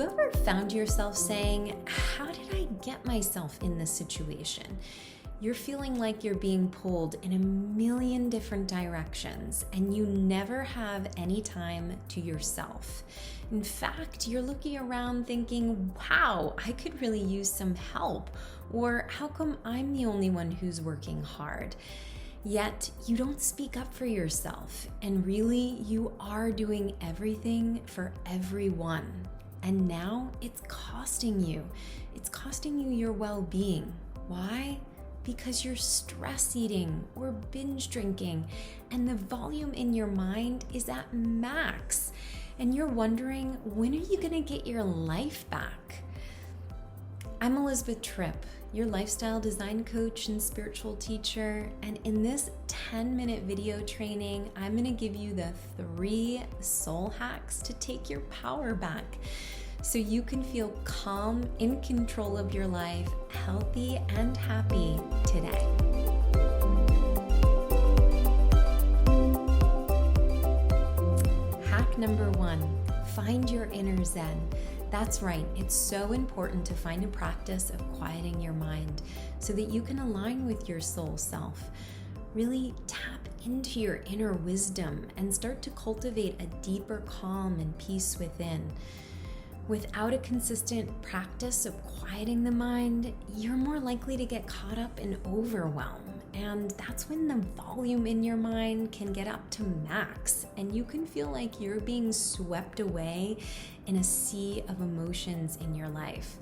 ever found yourself saying, how did I get myself in this situation? You're feeling like you're being pulled in a million different directions and you never have any time to yourself. In fact, you're looking around thinking, wow, I could really use some help. Or how come I'm the only one who's working hard? Yet you don't speak up for yourself, and really you are doing everything for everyone. And now it's costing you. It's costing you your well-being. Why? Because you're stress eating or binge drinking, and the volume in your mind is at max. And you're wondering, when are you gonna get your life back? I'm Elizabeth Tripp, your lifestyle design coach and spiritual teacher. And in this 10-minute video training, I'm going to give you the 3 soul hacks to take your power back so you can feel calm, in control of your life, healthy and happy today. Hack number 1, find your inner Zen. That's right, it's so important to find a practice of quieting your mind so that you can align with your soul self. Really tap into your inner wisdom and start to cultivate a deeper calm and peace within. Without a consistent practice of quieting the mind, you're more likely to get caught up in overwhelm. And that's when the volume in your mind can get up to max and you can feel like you're being swept away in a sea of emotions in your life.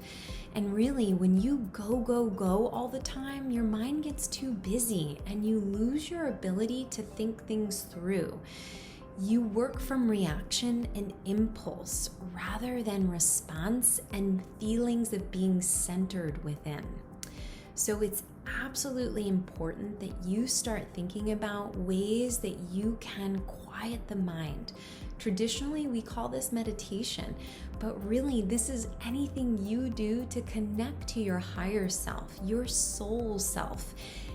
And really, when you go all the time, your mind gets too busy and you lose your ability to think things through. You work from reaction and impulse rather than response and feelings of being centered within. So it's absolutely important that you start thinking about ways that you can quiet the mind. Traditionally, we call this meditation, but really this is anything you do to connect to your higher self, your soul self.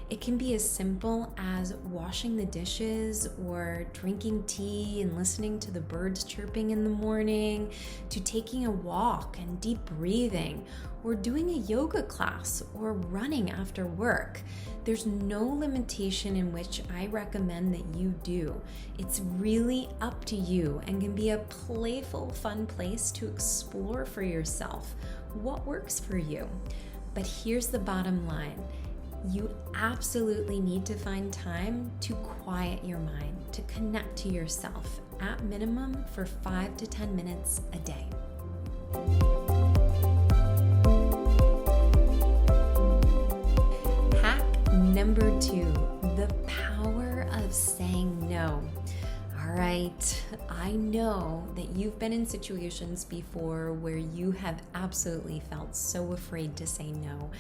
It can be as simple as washing the dishes or drinking tea and listening to the birds chirping in the morning, to taking a walk and deep breathing, or doing a yoga class or running after work. There's no limitation in which I recommend that you do. It's really up to you and can be a playful, fun place to explore for yourself what works for you. But here's the bottom line. You absolutely need to find time to quiet your mind, to connect to yourself, at minimum for 5 to 10 minutes a day. Hack number 2, the power of saying no. All right, I know that you've been in situations before where you have absolutely felt so afraid to say no.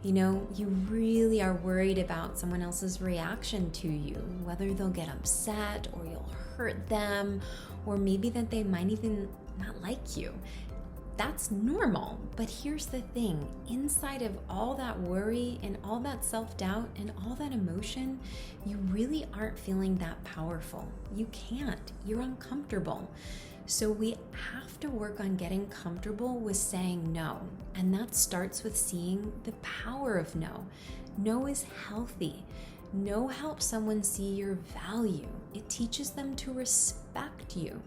You know, you really are worried about someone else's reaction to you, whether they'll get upset or you'll hurt them, or maybe that they might even not like you. That's normal, but here's the thing. Inside of all that worry and all that self-doubt and all that emotion, you really aren't feeling that powerful. You can't. You're uncomfortable. So we have to work on getting comfortable with saying no. And that starts with seeing the power of no. No is healthy. No helps someone see your value. It teaches them to respect you.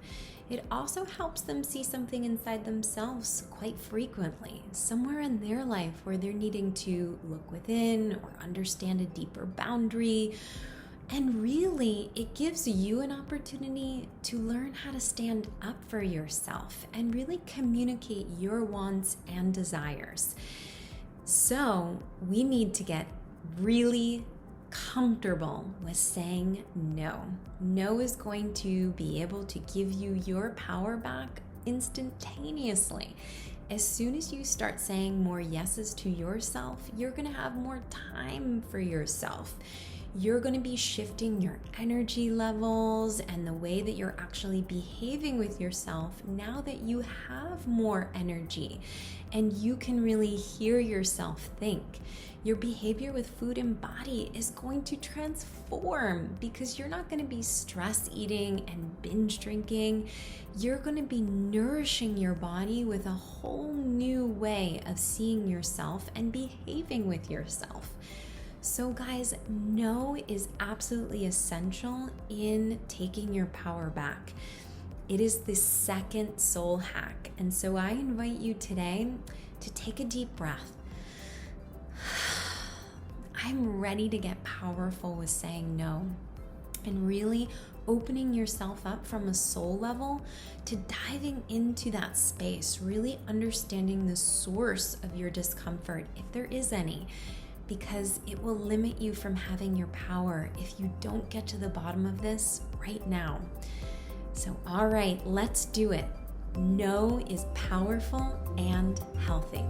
It also helps them see something inside themselves quite frequently, somewhere in their life where they're needing to look within or understand a deeper boundary. And really, it gives you an opportunity to learn how to stand up for yourself and really communicate your wants and desires. So we need to get really comfortable with saying no. No is going to be able to give you your power back instantaneously. As soon as you start saying more yeses to yourself, you're going to have more time for yourself. you're going to be shifting your energy levels and the way that you're actually behaving with yourself now that you have more energy and you can really hear yourself think. Your behavior with food and body is going to transform because you're not going to be stress eating and binge drinking. You're going to be nourishing your body with a whole new way of seeing yourself and behaving with yourself. So guys, no is absolutely essential in taking your power back. It is the second soul hack. And so I invite you today to take a deep breath. I'm ready to get powerful with saying no and really opening yourself up from a soul level to diving into that space, really understanding the source of your discomfort, if there is any, because it will limit you from having your power if you don't get to the bottom of this right now. So, all right, let's do it. No is powerful and healthy.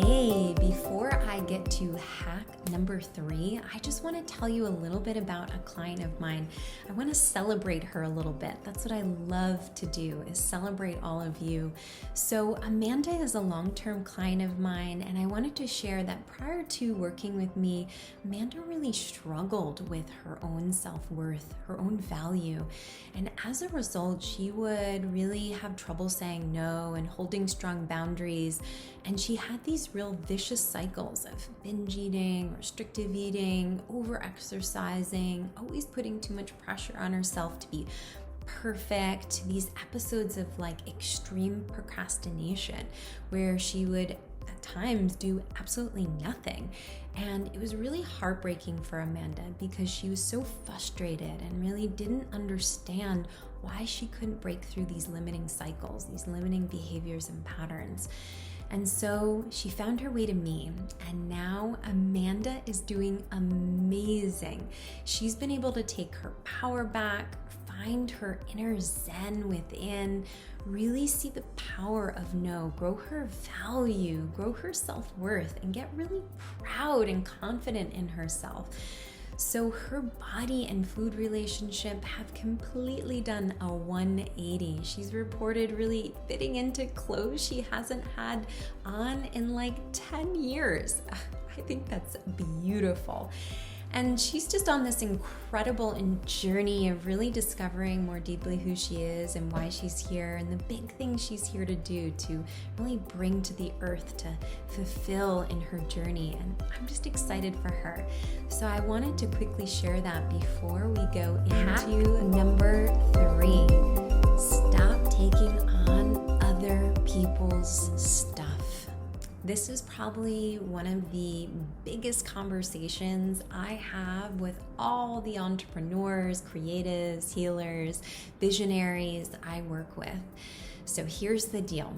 Hey, before I get to hack number 3, I just want to tell you a little bit about a client of mine. I want to celebrate her a little bit. That's what I love to do, is celebrate all of you. So Amanda is a long-term client of mine, and I wanted to share that prior to working with me, Amanda really struggled with her own self-worth, her own value. And as a result, she would really have trouble saying no and holding strong boundaries. And she had these real vicious cycles of binge eating, restrictive eating, over-exercising, always putting too much pressure on herself to be perfect, these episodes of like extreme procrastination where she would at times do absolutely nothing. And it was really heartbreaking for Amanda because she was so frustrated and really didn't understand why she couldn't break through these limiting cycles, these limiting behaviors and patterns. And so she found her way to me, and now Amanda is doing amazing. She's been able to take her power back, find her inner zen within, really see the power of no, grow her value, grow her self-worth, and get really proud and confident in herself. So her body and food relationship have completely done a 180. She's reported really fitting into clothes she hasn't had on in like 10 years. I think that's beautiful. And she's just on this incredible journey of really discovering more deeply who she is and why she's here and the big things she's here to do to really bring to the earth to fulfill in her journey. And I'm just excited for her. So I wanted to quickly share that before we go into number 3. Stop taking on other people's stuff. This is probably one of the biggest conversations I have with all the entrepreneurs, creatives, healers, visionaries I work with. So here's the deal.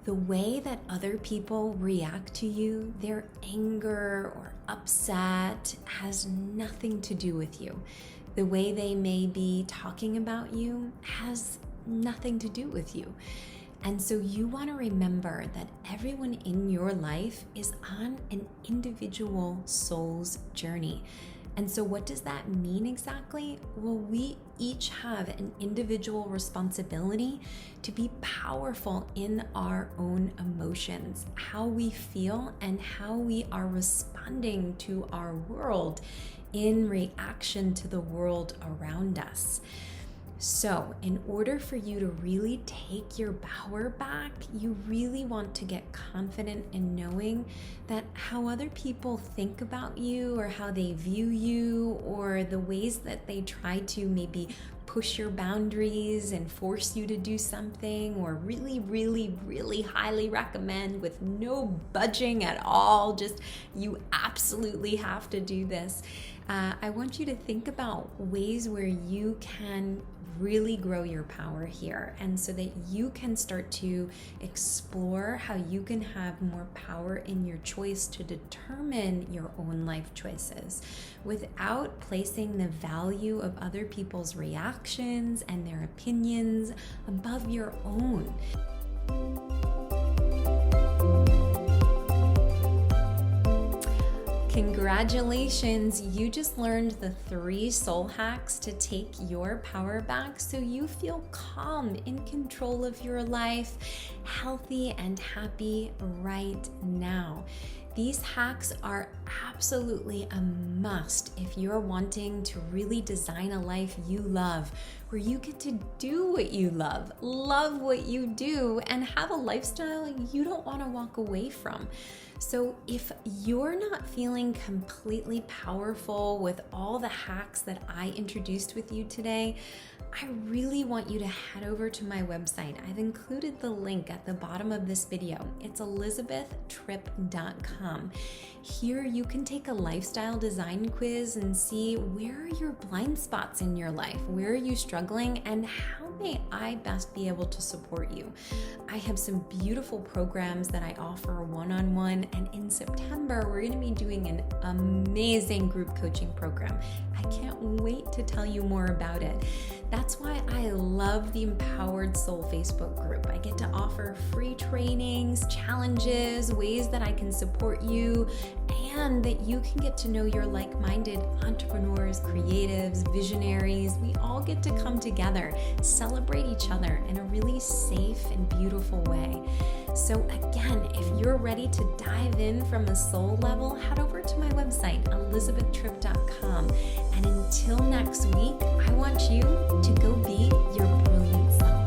The way that other people react to you, their anger or upset, has nothing to do with you. The way they may be talking about you has nothing to do with you. And so you want to remember that everyone in your life is on an individual soul's journey. And so what does that mean exactly? Well, we each have an individual responsibility to be powerful in our own emotions, how we feel and how we are responding to our world in reaction to the world around us. So in order for you to really take your power back, you really want to get confident in knowing that how other people think about you or how they view you or the ways that they try to maybe push your boundaries and force you to do something or really, really, really highly recommend with no budging at all, just you absolutely have to do this. I want you to think about ways where you can really grow your power here, and so that you can start to explore how you can have more power in your choice to determine your own life choices without placing the value of other people's reactions and their opinions above your own. Congratulations, you just learned the 3 soul hacks to take your power back so you feel calm, in control of your life, healthy and happy right now. These hacks are absolutely a must if you're wanting to really design a life you love, where you get to do what you love what you do, and have a lifestyle you don't want to walk away from. So if you're not feeling completely powerful with all the hacks that I introduced with you today, I really want you to head over to my website. I've included the link at the bottom of this video. It's elizabethtripp.com. Here you can take a lifestyle design quiz and see where are your blind spots in your life, where are you struggling, and how may I best be able to support you. I have some beautiful programs that I offer one-on-one, and in September we're going to be doing an amazing group coaching program. I can't wait to tell you more about it. That's why I love the Empowered Soul Facebook group. I get to offer free trainings, challenges, ways that I can support you, and that you can get to know your like-minded entrepreneurs, creatives, visionaries. We all get to come together, celebrate each other in a really safe and beautiful way. So again, if you're ready to dive in from a soul level, head over to my website, elizabethtripp.com. And until next week, I want you to go be your brilliant self.